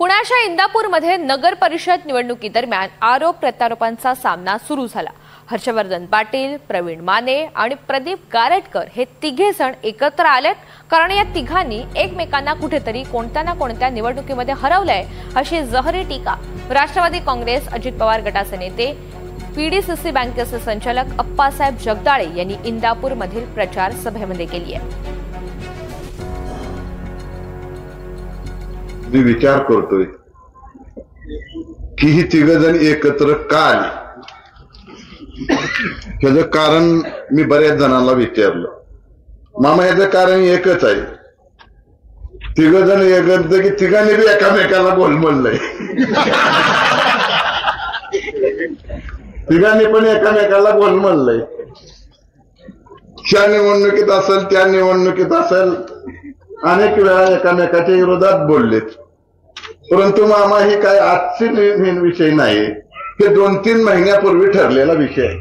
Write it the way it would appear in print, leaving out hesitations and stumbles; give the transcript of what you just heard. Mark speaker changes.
Speaker 1: पुण्याच्या इंदापूरमध्ये नगर परिषद निवडणुकीदरम्यान आरोप प्रत्यारोपांचा सामना सुरू झाला। हर्षवर्धन पाटील, प्रवीण माने आणि प्रदीप गारेटकर हे तिघे जण एकत्र आलेत, कारण या तिघांनी एकमेकांना कुठेतरी कोणत्या ना कोणत्या निवडणुकीमध्ये हरवलंय अशी जहरी टीका राष्ट्रवादी काँग्रेस, अजित पवार गटाचे नेते, पीडीसीसी बँकेचे संचालक अप्पासाहेब जगदाळे यांनी इंदापूरमधील प्रचार सभेमध्ये केली आहे।
Speaker 2: मी विचार करतोय की ही तिघजण एकत्र का आली। ह्याचं कारण मी बऱ्याच जणांना विचारलं। मामा ह्याचं कारण एकच आहे, तिघजण एकत्र की तिघांनी बी एकामेकाला गोलमोललंय। तिघांनी पण एकामेकाला गोलमोललंय। ह्या निवडणुकीत असेल, त्या निवडणुकीत असेल, अनेक वेळा एकामेकाच्या विरोधात बोललेत। परंतु मामा ही काय आजची विषय नाही, हे 2-3 महिन्यापूर्वी ठरलेला विषय आहे।